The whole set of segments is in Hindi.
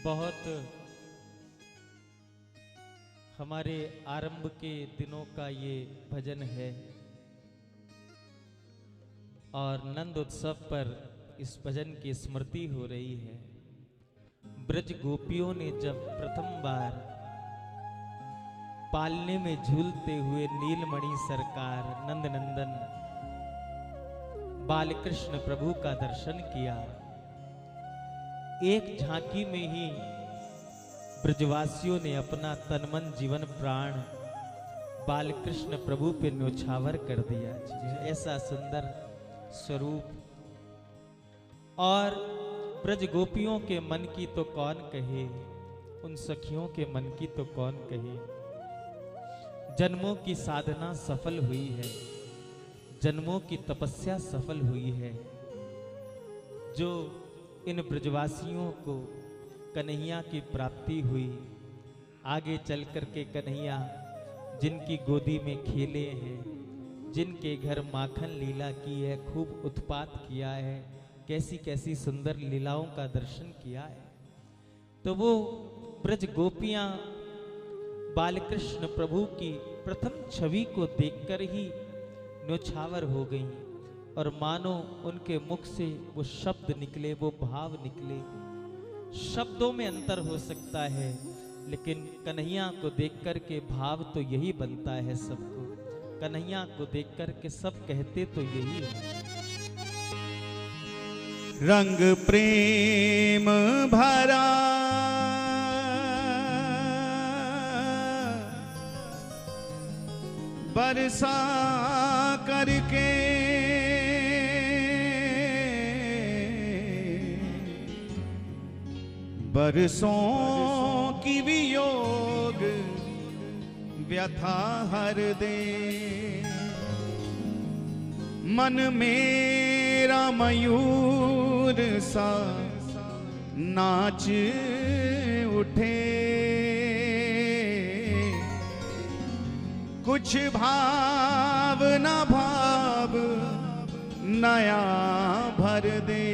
बहुत हमारे आरंभ के दिनों का ये भजन है और नंद उत्सव पर इस भजन की स्मृति हो रही है। ब्रज गोपियों ने जब प्रथम बार पालने में झूलते हुए नीलमणि सरकार नंद नंदन बालकृष्ण प्रभु का दर्शन किया, एक झांकी में ही ब्रजवासियों ने अपना तन मन जीवन प्राण बालकृष्ण प्रभु पे न्योछावर कर दिया। ऐसा सुंदर स्वरूप और ब्रज गोपियों के मन की तो कौन कहे, उन सखियों के मन की तो कौन कहे। जन्मों की साधना सफल हुई है, जन्मों की तपस्या सफल हुई है। जो इन ब्रजवासियों को कन्हैया की प्राप्ति हुई, आगे चल कर के कन्हैया जिनकी गोदी में खेले हैं, जिनके घर माखन लीला की है, खूब उत्पात किया है, कैसी कैसी सुंदर लीलाओं का दर्शन किया है, तो वो ब्रज गोपियां बालकृष्ण प्रभु की प्रथम छवि को देखकर ही न्योछावर हो गईं और मानो उनके मुख से वो शब्द निकले, वो भाव निकले। शब्दों में अंतर हो सकता है, लेकिन कन्हैया को देखकर के भाव तो यही बनता है सबको। कन्हैया को देखकर के सब कहते तो यही है। रंग प्रेम भरा बरसा करके बरसों की वियोग व्यथा हर दे। मन मेरा मयूर सा नाच उठे, कुछ भाव न भाव नया भर दे।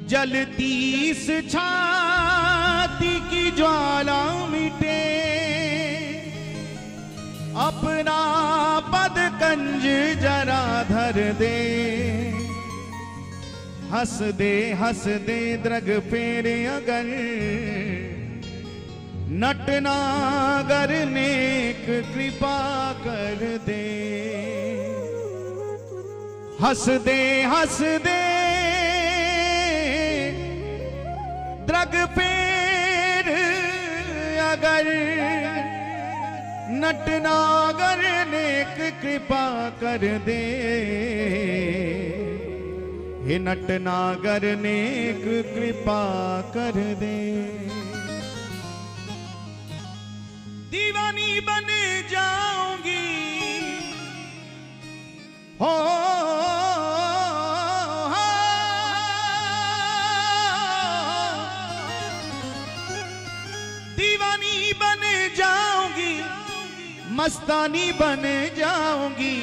जलती इस छाती की ज्वाला मिटे, अपना पद कंज जरा धर दे। हंस दे द्रग फेरे अगर नटनागर नेक कृपा कर दे। हंस दे द्रग फेर अगर नटनागर नेक कृपा कर दे। हे नटनागर नेक कृपा कर दे। दीवानी बन जाऊंगी हो, दीवानी बन जाऊंगी, मस्तानी बन जाऊंगी।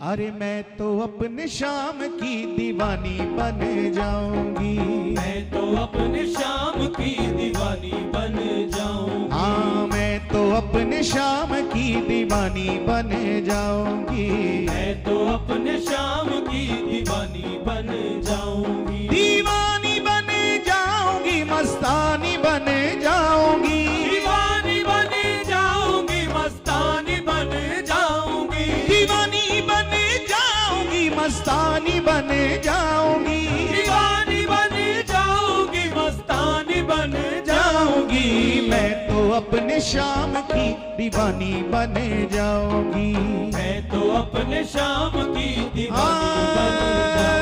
अरे मैं तो अपने शाम की दीवानी बन जाऊंगी। मैं तो अपने शाम की दीवानी बन जाऊंगी। हाँ, मैं तो अपने शाम की दीवानी बन जाऊंगी। मैं तो अपने शाम की दीवानी बन जाऊंगी। दीवानी बन जाऊंगी, मस्तानी बन जाऊंगी। दीवानी बन जाऊंगी, मस्तानी बन जाऊंगी। दीवानी बन जाऊंगी, मस्तानी बन जाऊंगी। दीवानी बन जाऊंगी, मस्तानी बन जाऊंगी। मैं तो अपने शाम की दीवानी बन जाऊंगी। मैं तो अपने शाम की दीवानी बन जाऊंगी।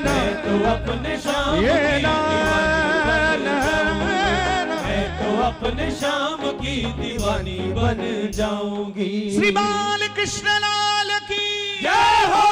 मैं तो अपने शाम की दीवानी बन जाऊंगी। मैं तो अपने शाम की दीवानी बन जाऊंगी। श्री बाल कृष्ण लाल की जय हो।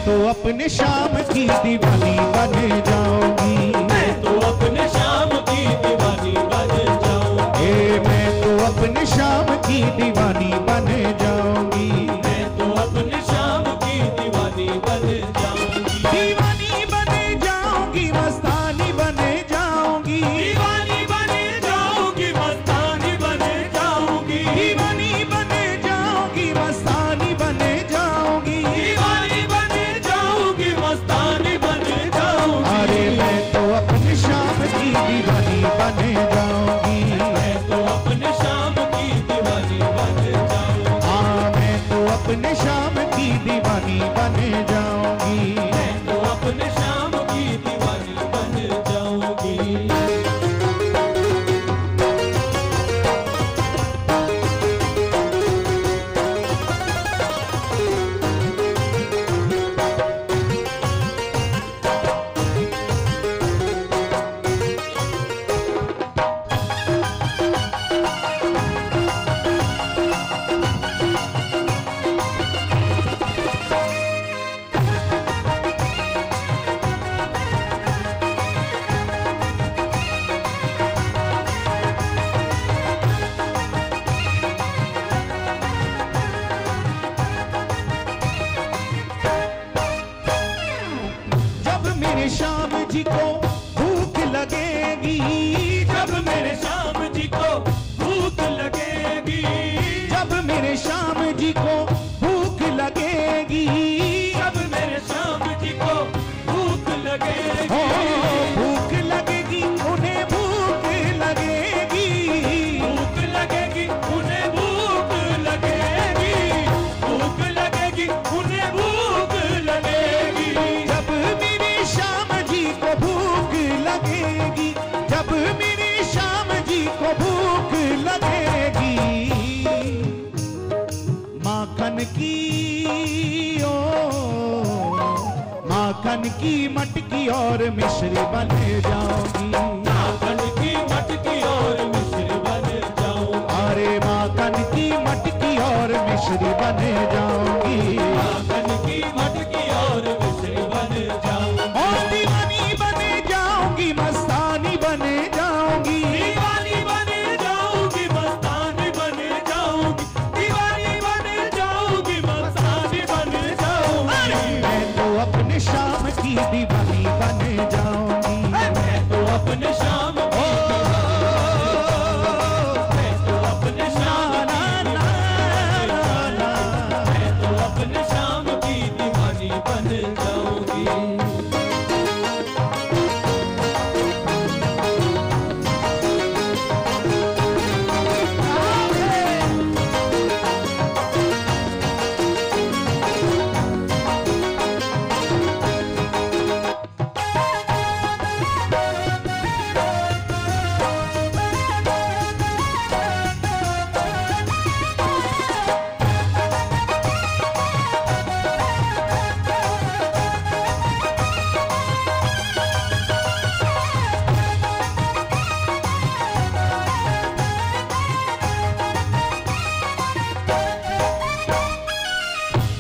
तो अपने शाम की दीवानी बन जाऊंगी, मैं तो अपने शाम की दीवानी बन जाऊंगी, मैं तो अपने शाम की दीवानी बन जाऊंगी, मैं तो अपने शाम की दीवानी बन जाऊंगी, दीवानी बन जाऊंगी, मस्तानी बन जाऊंगी, दीवानी बन जाऊंगी, मस्तानी बन जाऊंगी, दीवानी बन जाऊंगी, मस्तानी बन जाऊंगी, दीवानी बन जाऊंगी, मस्तानी बन जाऊंगी। अरे मैं तो अपने शाम की दीवानी बन जाऊंगी, मैं तो अपने शाम की दीवानी बन जाऊंगी, मैं तो अपने शाम की दीवानी बन जाऊंगी। मैं तो अपने शाम की दीवानी बन जाऊंगी। जब मेरे श्याम जी को भूख लगेगी, जब मेरे श्याम जी को भूख लगेगी, जब मेरे श्याम जी को भूख लगेगी, जब मेरे श्याम जी को भूख लगेगी, ओ भूख लगेगी, उन्हें भूख लगेगी, भूख लगेगी, उन्हें भूख लगेगी, भूख लगेगी, उन्हें भूख लगेगी, जब मेरे श्याम जी को भूख लगेगी, जब मेरे श्याम जी को भूख लगेगी, माखन की ओ माखन की मटकी और मिश्री बन जाऊंगी, माखन की मटकी और मिश्री बन जाऊंगी, अरे माखन की मटकी और मिश्री बन जाऊंगी, माखन की मटकी और मिश्री बन जाऊंगी, और दीवानी बन जाऊंगी, मस्तानी बन जाऊंगी, दीवानी बन जाऊंगी, मस्तानी बन जाऊंगी, दीवानी बन जाऊंगी, मस्तानी बन जाऊंगी, मैं तो अपने शाम की दीवानी बन जाऊंगी, मैं तो अपने शाम की मैं तो अपने शाम की मैं तो अपने शाम की दीवानी बन जाऊंगी।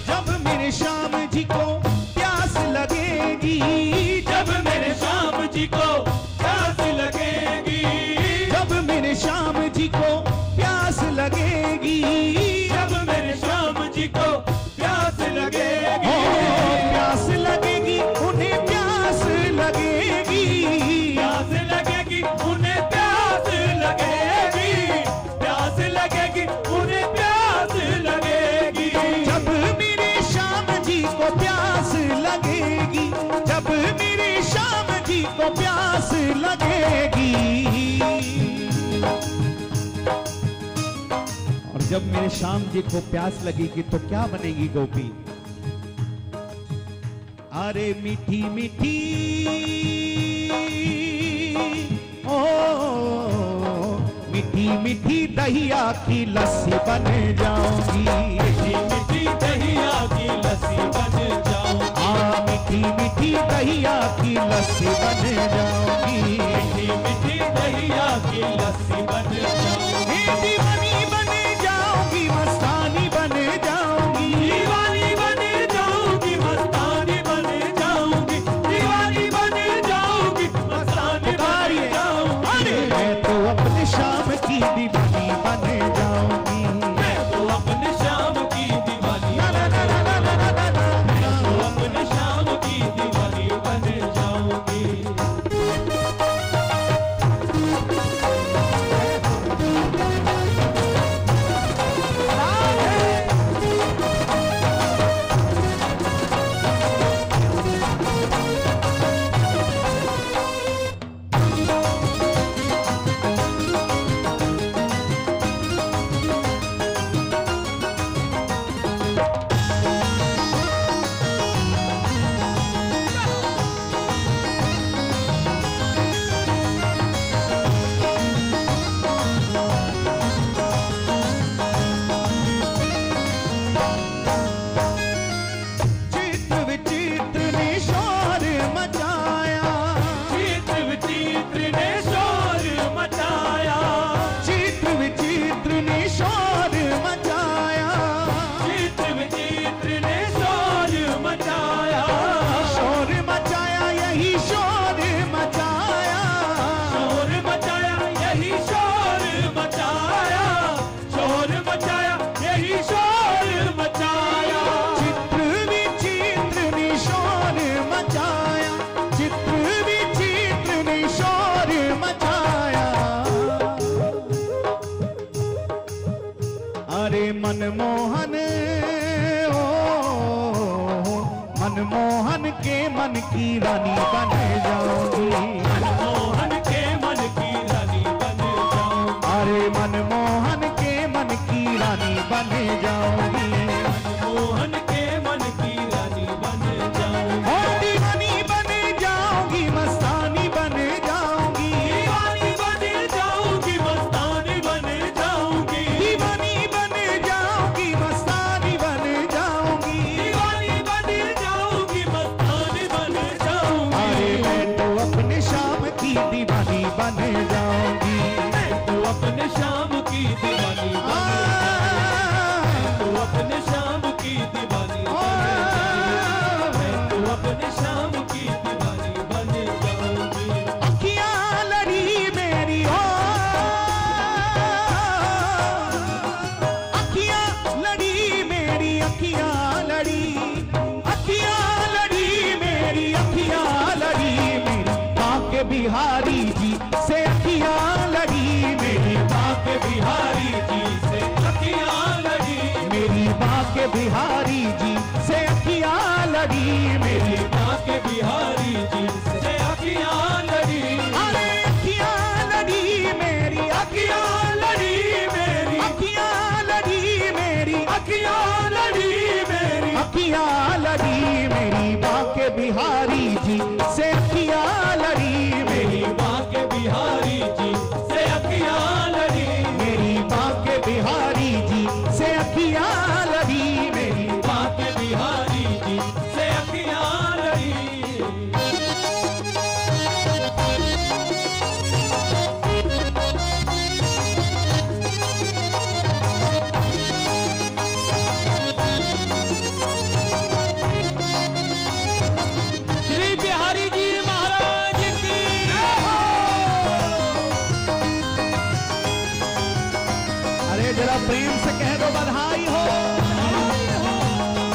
जब मेरे श्याम जी को प्यास लगेगी, जब मेरे श्याम जी को प्यास लगेगी, जब मेरे श्याम जी को प्यास लगेगी, जब मेरे श्याम जी को प्यास लगेगी, प्यास लगेगी, उन्हें प्यास लगेगी, प्यास लगेगी, उन्हें प्यास लगेगी, प्यास लगेगी, उन्हें प्यास लगेगी, जब मेरे श्याम जी को प्यास लगेगी, जब मेरे श्याम जी को प्यास लगेगी, और जब मेरे श्याम जी को प्यास लगेगी तो क्या बनेगी गोपी? अरे मीठी मीठी ओ मीठी मीठी दहिया की लस्सी बन जाऊंगी, मीठी मीठी दहिया की लस्सी बन जाऊंगी, मीठी मीठी दहिया की लस्सी बन जाऊंगी, मीठी मीठी दहिया की लस्सी बन जाऊंगी, दीवानी बन जाऊंगी, मस्तानी बन जाऊंगी, दीवानी बन जाऊंगी, मस्तानी मनमोहन ओ मनमोहन के मन की रानी बन जाऊंगी। मनमोहन के मन की रानी बन जाऊंगी। अरे मनमोहन के मन की रानी बन जाऊंगी। मनमोहन के मन की रानी बन जाऊंगी। ओ दीवानी बन जाऊंगी, मस्तानी बन जाऊंगी। दीवानी बन जाऊंगी, मस्तानी बन जाऊंगी। दीवानी बन जाऊंगी, मस्तानी बन जाऊंगी। दीवानी बन जाऊंगी, मस्तानी बन जाऊंगी। अरे मैं तो अपने शाम की दीवानी बन जाऊंगी। मैं तो अपने शाम की दीवानी बन आ, तो अपने शाम की दीवानी मैं तो अपने शाम की दीवानी बन जाऊंगी। अखियां लड़ी मेरी ओ अखियां लड़ी मेरी, अखियां लड़ी, अखियां लड़ी मेरी, अखियां लड़ी मेरी बाके बिहारी जी से, अखियां लड़ी मेरी बाके बिहारी जी से अखियां लड़ी। मेरी बाके बिहारी जी से, अखियां लड़ी मेरी। बाके बिहारी जी से अखियां लड़ी। अरे अखियां लड़ी मेरी, अखियां लड़ी मेरी, अखियां लड़ी मेरी, अखियां लड़ी मेरी। अखियां लड़ी मेरी बाके बिहारी जी से, अखियां लड़ी मेरी। मेरी बाके बिहारी जी से अखियां लड़ी। मेरी बाके बिहारी जी से, अखियां लड़ी मेरी। बाके बिहारी जी से अखियां लड़ी। श्री बिहारी जी महाराज की अरे जरा प्रेम से कह दो बधाई हो,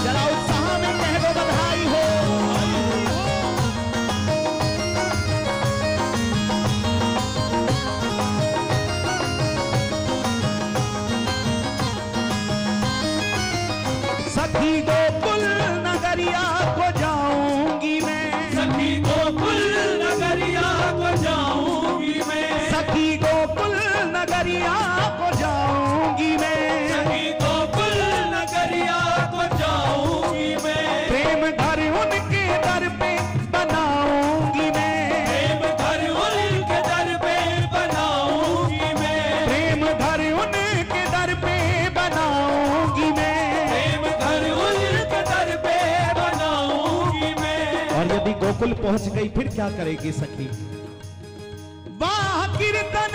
जरा उत्साह में कह दो बधाई हो। सखी गोकुल नगरिया को जाऊंगी मैं। सखी गोकुल नगरिया को जाऊंगी मैं। सखी गोकुल नगरिया को जाऊंगी मैं। सखी गोकुल नगरिया को जाऊंगी मैं। प्रेम घर उनके दर पे बनाऊंगी मैं। प्रेम घर उनके दर पे बनाऊंगी मैं। प्रेम घर उनके दर पे बनाऊंगी मैं। प्रेम घर उनके दर पे बनाऊंगी मैं। और यदि गोकुल पहुंच गई फिर क्या करेगी सखी? वाह कीर्तन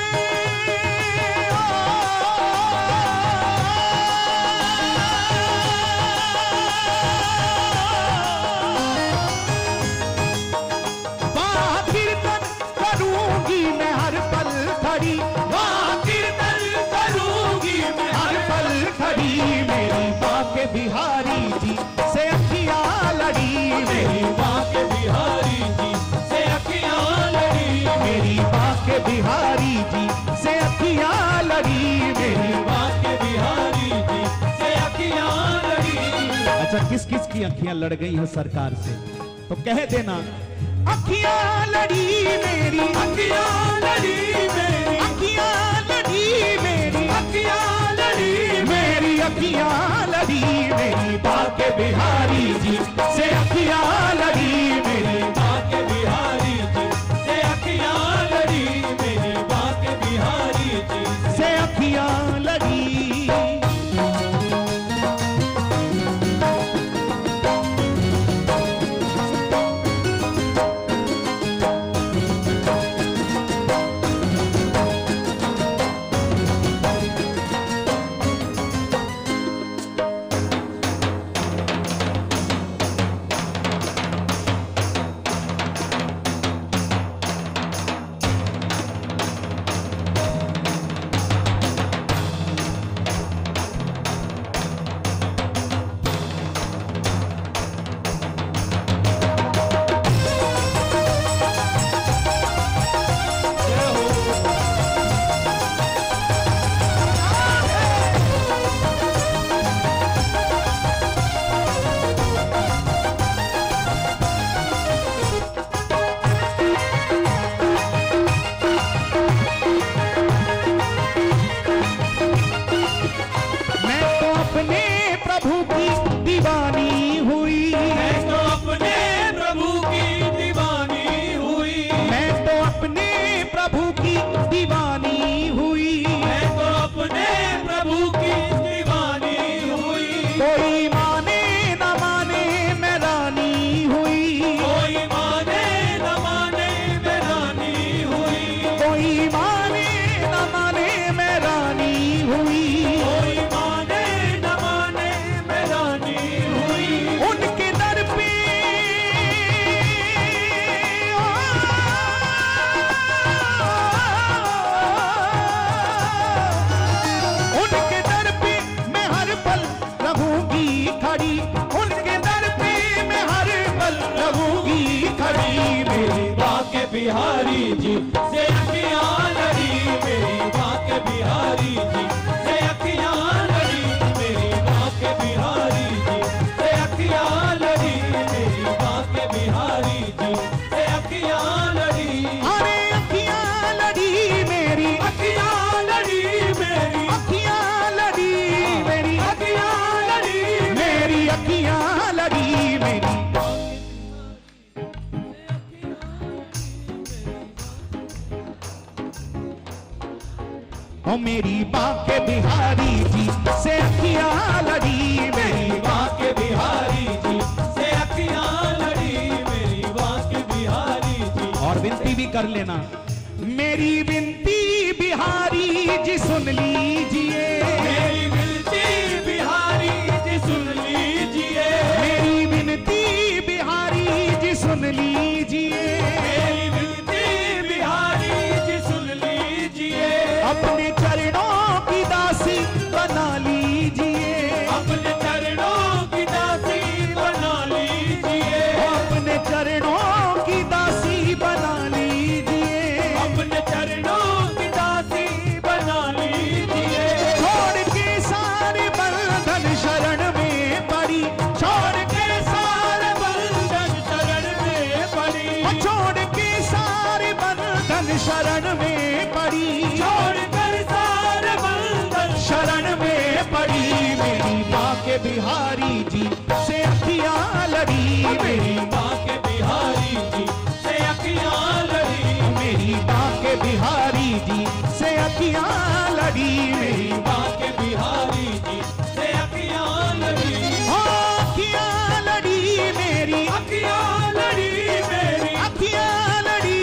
वाह कीर्तन करूंगी मैं हर पल खड़ी। वाह कीर्तन करूंगी मैं हर पल खड़ी। मेरी बाके बिहारी जी से, अखियां लड़ी मेरी। बाके बिहारी जी से अखियां लड़ी। मेरी बाके बिहारी जी से, अखियां लड़ी मेरी। बाके बिहारी जी से अखियां लड़ी। अच्छा किस किस की अखियां लड़ गई हैं सरकार से, तो कह देना अखियां लड़ी मेरी, अखियां लड़ी मेरी, अखियां लड़ी मेरी, अखियां लड़ी मेरी अखियां लड़ी मेरी बाके बिहारी जी से, अखियां लड़ी मेरी। बाके बिहारी जी से अखियां लड़ी। मेरी बाके बिहारी जी से अखियां लड़ी। खड़ी, उनके दर पे मैं हर पल रहूंगी खड़ी। मेरी बाके बिहारी जी से अखियां लड़ी, मेरी बाके बिहारी जी से अखियां लड़ी, मेरी बाके बिहारी जी से अखियां लड़ी, मेरी बाके बिहारी जी से अखियां लड़ी। अरे अखियां लड़ी मेरी, अखियां लड़ी मेरी, अखियां लड़ी मेरी, अखियां लड़ी मेरी अखियां लड़ी मेरी। ओ मेरी बाके बिहारी जी से अखियां लड़ी, मेरी बाके बिहारी जी से अखियां लड़ी, मेरी बाके बिहारी जी। और विनती भी कर लेना, मेरी विनती बिहारी जी सुन लीजिए, मेरी विनती बिहारी जी सुन लीजिए, मेरी विनती बिहारी जी सुन लीजिए। मेरी विनती बिहारी जी सुन लीजिए, अपने चरणों की दासी बना लीजिए, अपने चरणों की दासी बना लीजिए, अपने चरणों की दासी बना लीजिए। अपने चरणों की दासी बना लीजिए। छोड़ के सारे बंधन शरण में पड़ी, छोड़ के सारे बंधन शरण में पड़ी, छोड़ के सारे बंधन शरण में पड़ी, छोड़कर सारे बंधन शरण में पड़ी। मेरी बाके बिहारी जी से अखियां लड़ी, मेरी बाके बिहारी जी से अखियां लड़ी, मेरी बाके बिहारी जी से अखियां लड़ी, मेरी बाके बिहारी जी से अखियां लड़ी, अखियां लड़ी मेरी, अखियां लड़ी मेरी, अखियां लड़ी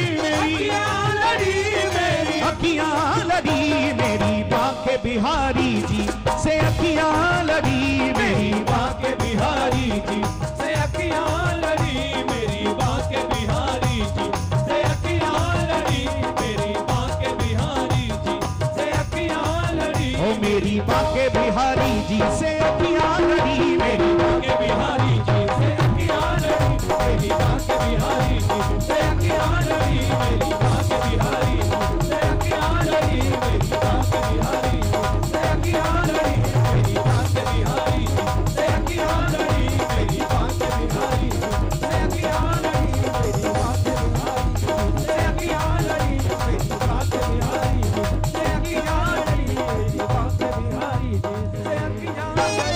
मेरी, अखियां लड़ी मेरी, अखियां लड़ी मेरी बाके बिहारी जी से अखियां लड़ी, मेरी बाके बिहारी जी से अखियां लड़ी, मेरी बाके बिहारी जी से अखियां लड़ी, मेरी बाके बिहारी जी से अखियां लड़ी। ओ मेरी बाके बिहारी जी से अखियां लड़ी, मेरी बाके बिहारी जी से अखियां लड़ी, मेरी बाके बिहारी जी से अखियां लड़ी, मेरी बाके बिहारी जी से अखियां लड़ी, मेरी बाके बिहारी जी से अखियां लड़ी, मेरी बाके बिहारी जी से अखियां लड़ी, मेरी बाके बिहारी जी से अखियां लड़ी, मेरी बाके बिहारी जी से अखियां लड़ी, मेरी बाके बिहारी जी से अखियां लड़ी, मेरी बाके बिहारी जी से अखियां लड़ी।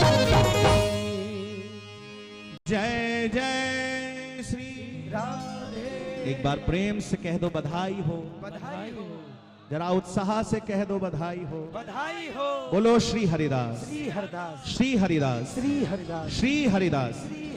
जय जय श्री राधे। एक बार प्रेम से कह दो बधाई हो, बधाई हो, जरा उत्साह से कह दो बधाई हो। बधाई हो। बोलो श्री हरिदास, श्री हरदास, श्री हरिदास, श्री हरिदास, श्री हरिदास। श्री